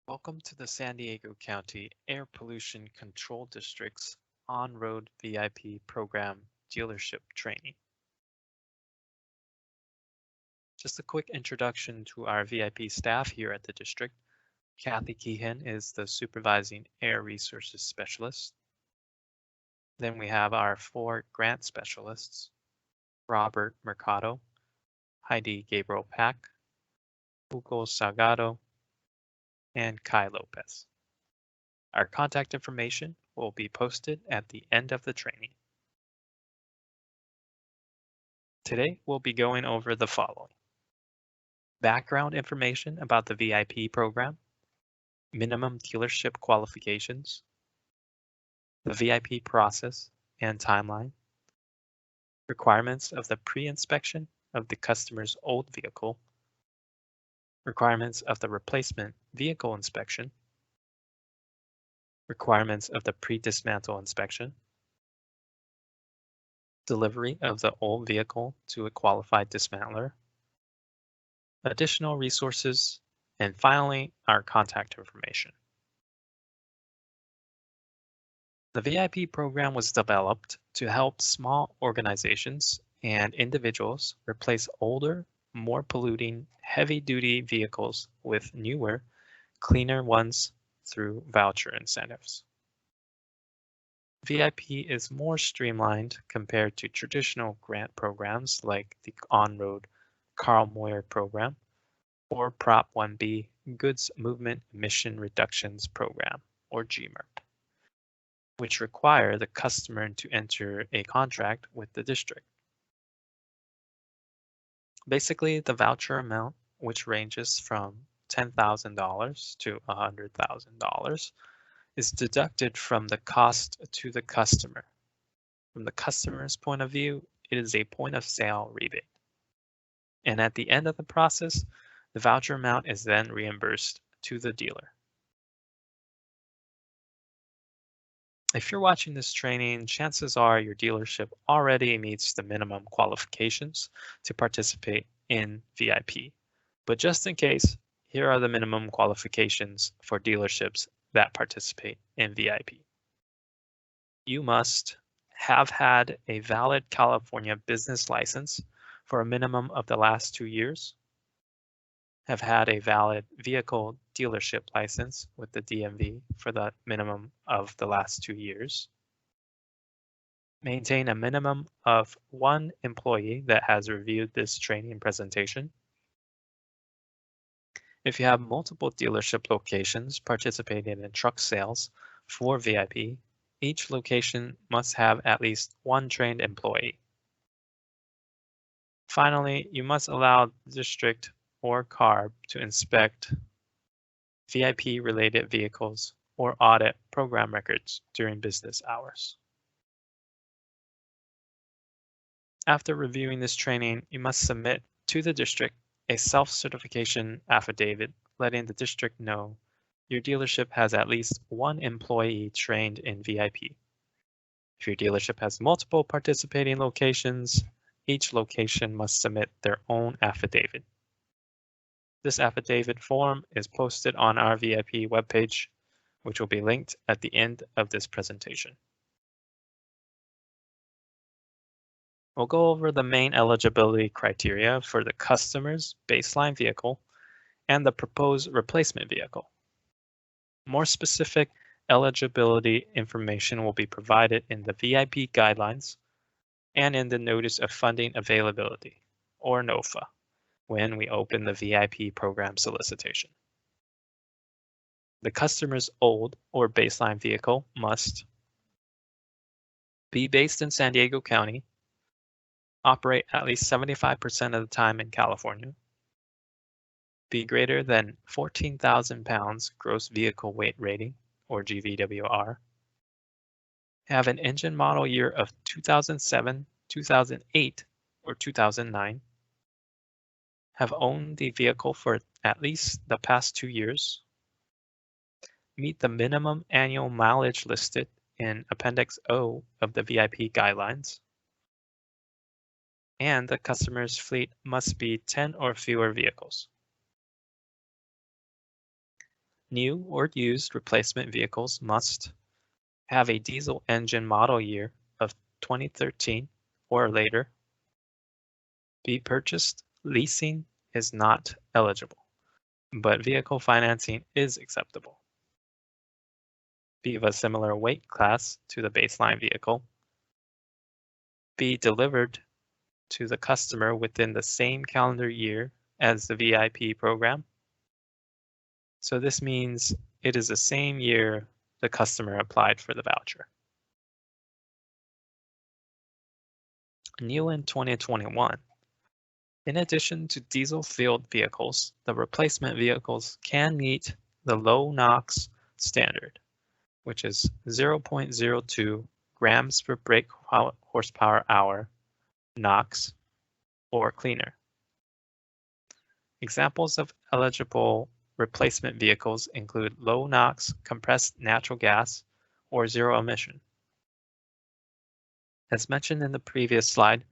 Welcome to the San Diego County Air Pollution Control District's On-Road VIP Program Dealership Training. Just a quick introduction to our VIP staff here at the district. Kathy Keehan is the Supervising Air Resources Specialist. Then we have our 4 grant specialists, Robert Mercado, Heidi Gabriel Pack, Hugo Salgado, and Kai Lopez. Our contact information will be posted at the end of the training. Today, we'll be going over the following: background information about the VIP program, minimum dealership qualifications, the VIP process and timeline, requirements of the pre-inspection of the customer's old vehicle, requirements of the replacement vehicle inspection, requirements of the pre-dismantle inspection, delivery of the old vehicle to a qualified dismantler, additional resources, and finally, our contact information. The VIP program was developed to help small organizations and individuals replace older, more polluting, heavy-duty vehicles with newer, cleaner ones through voucher incentives. VIP is more streamlined compared to traditional grant programs like the On-Road Carl Moyer program or Prop 1B Goods Movement Emission Reductions Program, or GMERP, which require the customer to enter a contract with the district. Basically, the voucher amount, which ranges from $10,000 to $100,000, is deducted from the cost to the customer. From the customer's point of view, it is a point of sale rebate. And at the end of the process, the voucher amount is then reimbursed to the dealer. If you're watching this training, chances are your dealership already meets the minimum qualifications to participate in VIP. But just in case, here are the minimum qualifications for dealerships that participate in VIP. You must have had a valid California business license for a minimum of the last 2 years, have had a valid vehicle dealership license with the DMV for the minimum of the last 2 years, maintain a minimum of 1 employee that has reviewed this training presentation. If you have multiple dealership locations participating in truck sales for VIP, each location must have at least 1 trained employee. Finally, you must allow the district or CARB to inspect VIP-related vehicles or audit program records during business hours. After reviewing this training, you must submit to the district a self-certification affidavit letting the district know your dealership has at least 1 employee trained in VIP. If your dealership has multiple participating locations, each location must submit their own affidavit. This affidavit form is posted on our VIP webpage, which will be linked at the end of this presentation. We'll go over the main eligibility criteria for the customer's baseline vehicle and the proposed replacement vehicle. More specific eligibility information will be provided in the VIP guidelines and in the Notice of Funding Availability, or NOFA, when we open the VIP program solicitation. The customer's old or baseline vehicle must be based in San Diego County, operate at least 75% of the time in California, be greater than 14,000 pounds gross vehicle weight rating, or GVWR, have an engine model year of 2007, 2008, or 2009, have owned the vehicle for at least the past 2 years, meet the minimum annual mileage listed in Appendix O of the VIP guidelines, and the customer's fleet must be 10 or fewer vehicles. New or used replacement vehicles must have a diesel engine model year of 2013 or later. Be purchased. Leasing is not eligible, but vehicle financing is acceptable. Be of a similar weight class to the baseline vehicle. Be delivered to the customer within the same calendar year as the VIP program. So this means it is the same year the customer applied for the voucher. New in 2021. In addition to diesel-fueled vehicles, the replacement vehicles can meet the low NOx standard, which is 0.02 grams per brake horsepower hour NOx or cleaner. Examples of eligible replacement vehicles include low NOx compressed natural gas or zero emission. As mentioned in the previous slide,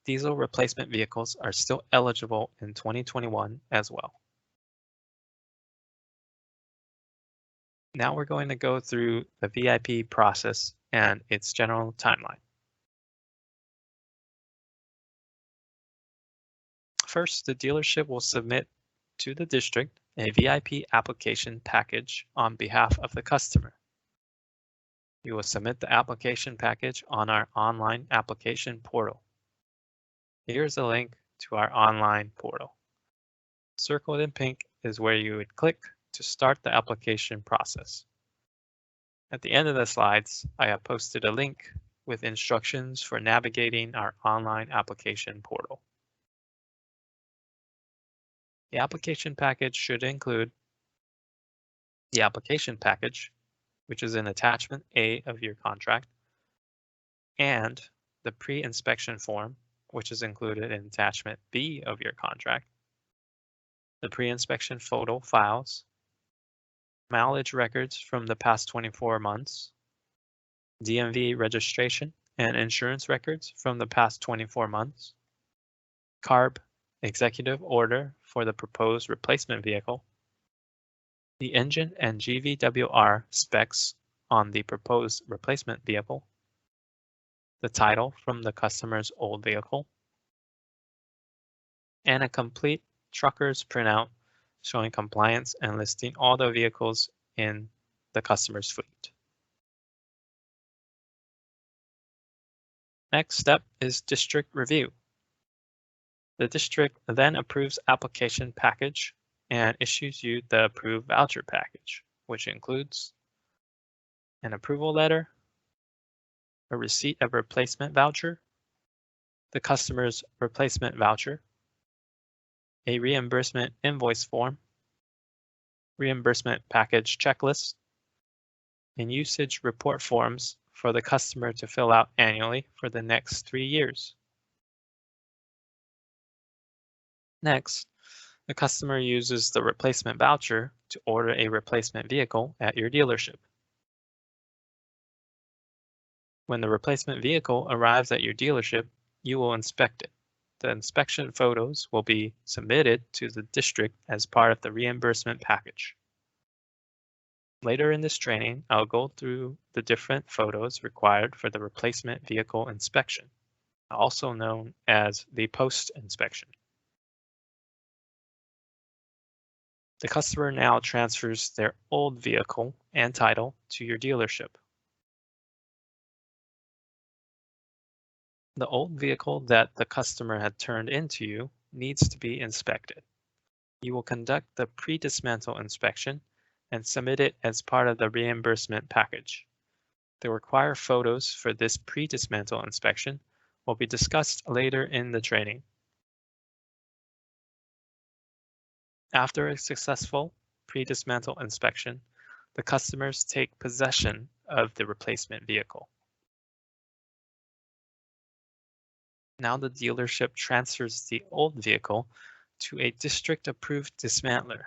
diesel replacement vehicles are still eligible in 2021 as well. Now we're going to go through the VIP process and its general timeline. First, the dealership will submit to the district a VIP application package on behalf of the customer. You will submit the application package on our online application portal. Here's a link to our online portal. Circled in pink is where you would click to start the application process. At the end of the slides, I have posted a link with instructions for navigating our online application portal. The application package should include the application package, which is in attachment A of your contract, and the pre-inspection form, which is included in attachment B of your contract, the pre-inspection photo files, mileage records from the past 24 months, DMV registration and insurance records from the past 24 months, CARB executive order for the proposed replacement vehicle, the engine and GVWR specs on the proposed replacement vehicle, the title from the customer's old vehicle, and a complete trucker's printout showing compliance and listing all the vehicles in the customer's fleet. Next step is district review. The district then approves application package and issues you the approved voucher package, which includes an approval letter, a receipt of replacement voucher, the customer's replacement voucher, a reimbursement invoice form, reimbursement package checklist, and usage report forms for the customer to fill out annually for the next 3 years. Next, the customer uses the replacement voucher to order a replacement vehicle at your dealership. When the replacement vehicle arrives at your dealership, you will inspect it. The inspection photos will be submitted to the district as part of the reimbursement package. Later in this training, I'll go through the different photos required for the replacement vehicle inspection, also known as the post-inspection. The customer now transfers their old vehicle and title to your dealership. The old vehicle that the customer had turned into you needs to be inspected. You will conduct the pre-dismantle inspection and submit it as part of the reimbursement package. The required photos for this pre-dismantle inspection will be discussed later in the training. After a successful pre-dismantle inspection, the customers take possession of the replacement vehicle. Now the dealership transfers the old vehicle to a district-approved dismantler.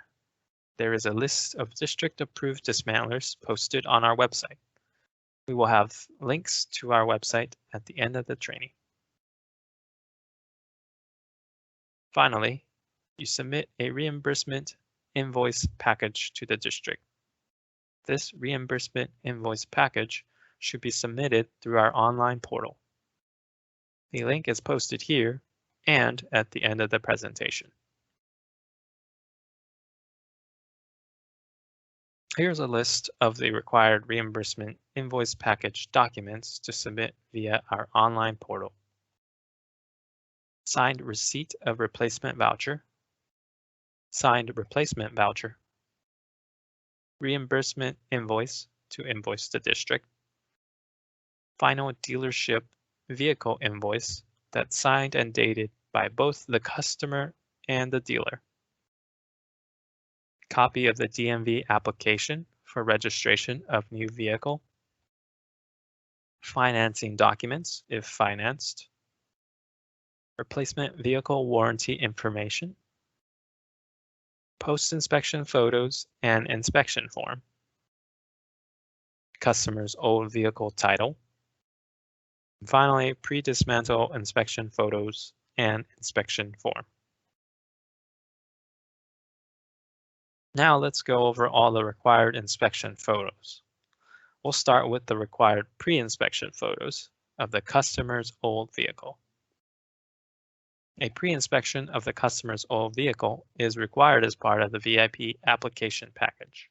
There is a list of district-approved dismantlers posted on our website. We will have links to our website at the end of the training. Finally, you submit a reimbursement invoice package to the district. this reimbursement invoice package should be submitted through our online portal. The link is posted here and at the end of the presentation. Here's a list of the required reimbursement invoice package documents to submit via our online portal. Signed receipt of replacement voucher, signed replacement voucher, reimbursement invoice to invoice the district, final dealership vehicle invoice that's signed and dated by both the customer and the dealer, copy of the DMV application for registration of new vehicle, financing documents if financed, replacement vehicle warranty information, post-inspection photos and inspection form, customer's old vehicle title, and finally, pre-dismantle inspection photos and inspection form. Now let's go over all the required inspection photos. We'll start with the required pre-inspection photos of the customer's old vehicle. A pre-inspection of the customer's old vehicle is required as part of the VIP application package.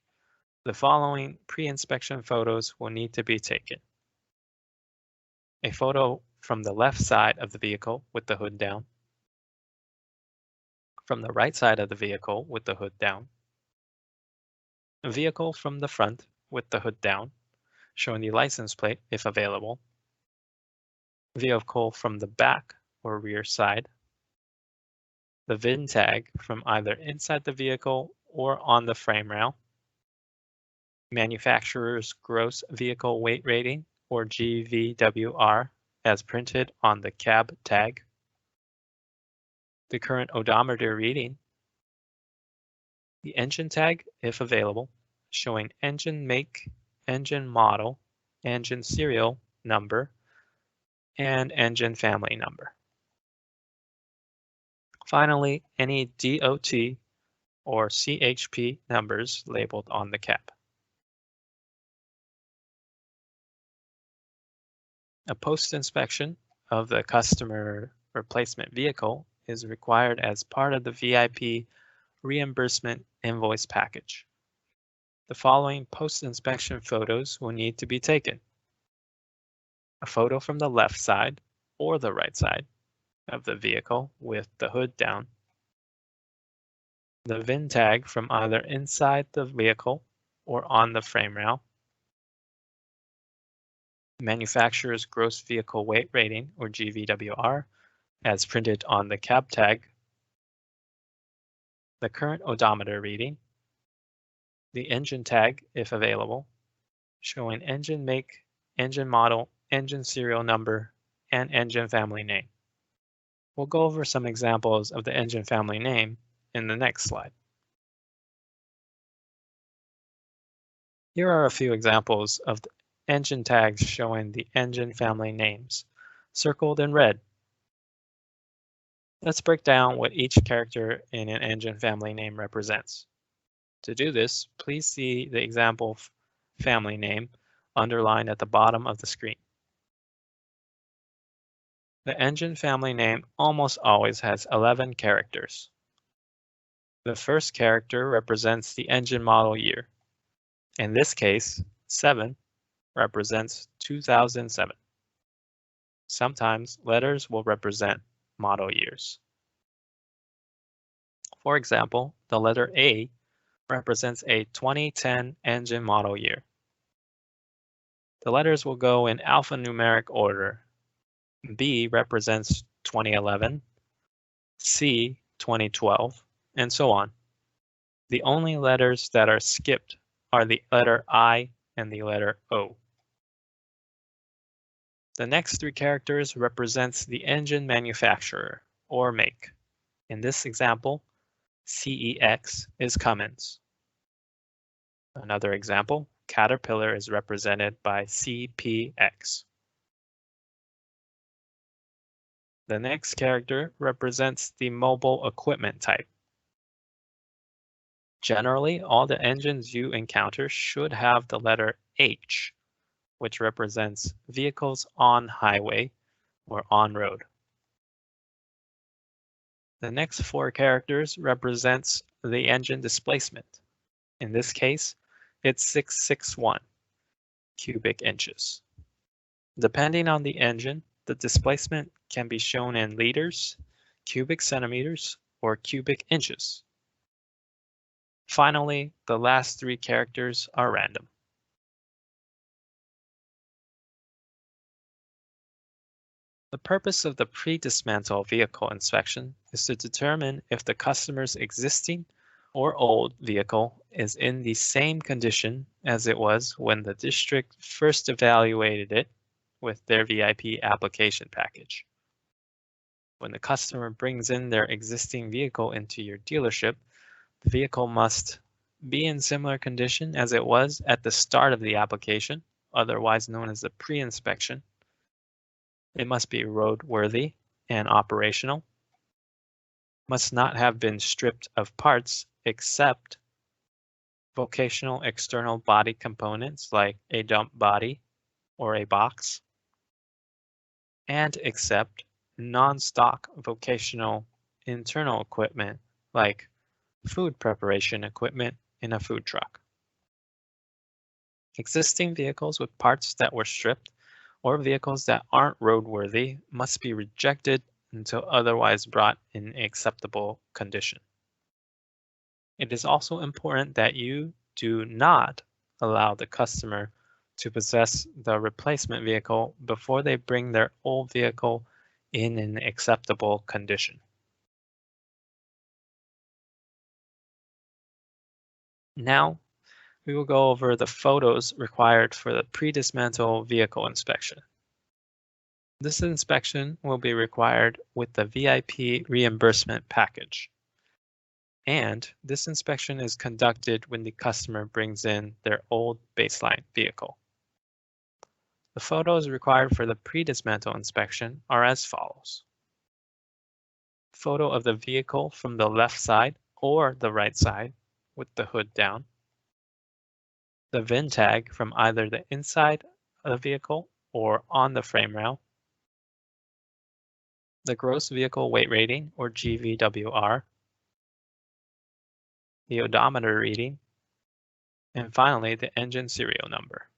The following pre-inspection photos will need to be taken. A photo from the left side of the vehicle with the hood down, from the right side of the vehicle with the hood down, a vehicle from the front with the hood down, showing the license plate if available, vehicle from the back or rear side, the VIN tag from either inside the vehicle or on the frame rail, manufacturer's gross vehicle weight rating or GVWR as printed on the cab tag, the current odometer reading, the engine tag if available, showing engine make, engine model, engine serial number, and engine family number. Finally, any DOT or CHP numbers labeled on the cab. A post-inspection of the customer replacement vehicle is required as part of the VIP reimbursement invoice package. The following post-inspection photos will need to be taken. A photo from the left side or the right side of the vehicle with the hood down, the VIN tag from either inside the vehicle or on the frame rail, manufacturer's gross vehicle weight rating or GVWR as printed on the cab tag, the current odometer reading, the engine tag if available, showing engine make, engine model, engine serial number, and engine family name. We'll go over some examples of the engine family name in the next slide. Here are a few examples of the engine tags showing the engine family names, circled in red. Let's break down what each character in an engine family name represents. To do this, please see the example family name underlined at the bottom of the screen. The engine family name almost always has 11 characters. The first character represents the engine model year. In this case, 7 represents 2007. Sometimes letters will represent model years. For example, the letter A represents a 2010 engine model year. The letters will go in alphanumeric order. B represents 2011, C 2012, and so on. The only letters that are skipped are the letter I and the letter O. The next 3 characters represents the engine manufacturer or make. In this example, CEX is Cummins. Another example, Caterpillar is represented by CPX. The next character represents the mobile equipment type. Generally, all the engines you encounter should have the letter H, which represents vehicles on highway or on road. The next four characters represents the engine displacement. In this case, it's 661 cubic inches. Depending on the engine, the displacement can be shown in liters, cubic centimeters, or cubic inches. Finally, the last three characters are random. The purpose of the pre-dismantle vehicle inspection is to determine if the customer's existing or old vehicle is in the same condition as it was when the district first evaluated it with their VIP application package. When the customer brings in their existing vehicle into your dealership, the vehicle must be in similar condition as it was at the start of the application, otherwise known as the pre-inspection. It must be roadworthy and operational, must not have been stripped of parts except vocational external body components like a dump body or a box, and except non-stock vocational internal equipment like food preparation equipment in a food truck. Existing vehicles with parts that were stripped or vehicles that aren't roadworthy must be rejected until otherwise brought in acceptable condition. It is also important that you do not allow the customer to possess the replacement vehicle before they bring their old vehicle in an acceptable condition. Now, we will go over the photos required for the pre-dismantle vehicle inspection. This inspection will be required with the VIP reimbursement package. And this inspection is conducted when the customer brings in their old baseline vehicle. The photos required for the pre-dismantle inspection are as follows. Photo of the vehicle from the left side or the right side with the hood down. The VIN tag from either the inside of the vehicle or on the frame rail. The gross vehicle weight rating or GVWR. The odometer reading. And finally, the engine serial number.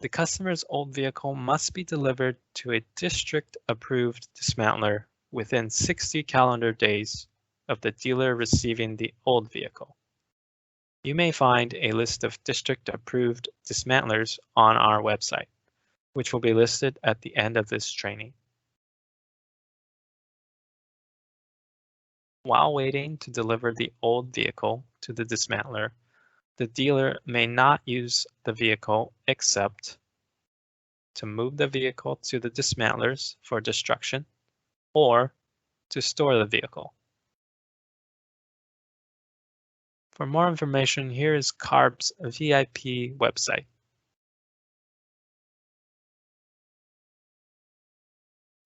The customer's old vehicle must be delivered to a district-approved dismantler within 60 calendar days of the dealer receiving the old vehicle. You may find a list of district-approved dismantlers on our website, which will be listed at the end of this training. While waiting to deliver the old vehicle to the dismantler, the dealer may not use the vehicle except to move the vehicle to the dismantlers for destruction or to store the vehicle. For more information, here is CARB's VIP website.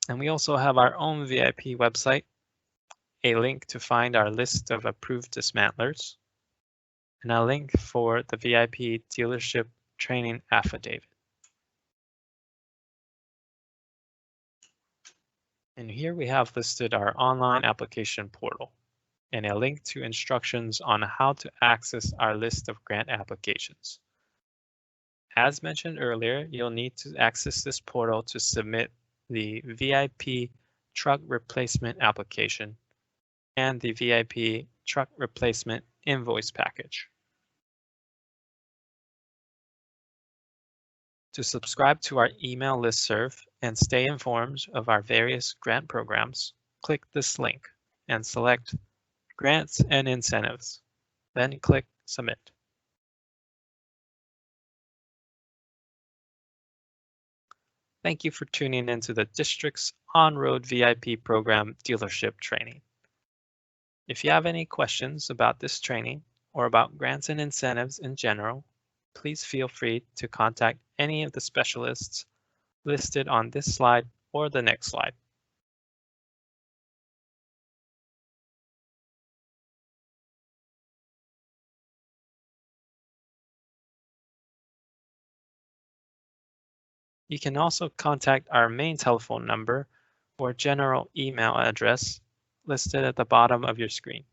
And we also have our own VIP website, a link to find our list of approved dismantlers, and a link for the VIP dealership training affidavit. And here we have listed our online application portal and a link to instructions on how to access our list of grant applications. As mentioned earlier, you'll need to access this portal to submit the VIP truck replacement application and the VIP truck replacement invoice package. To subscribe to our email listserv and stay informed of our various grant programs, click this link and select Grants and Incentives, then click Submit. Thank you for tuning into the district's on-road VIP program dealership training. If you have any questions about this training or about grants and incentives in general, please feel free to contact any of the specialists listed on this slide or the next slide. You can also contact our main telephone number or general email address listed at the bottom of your screen.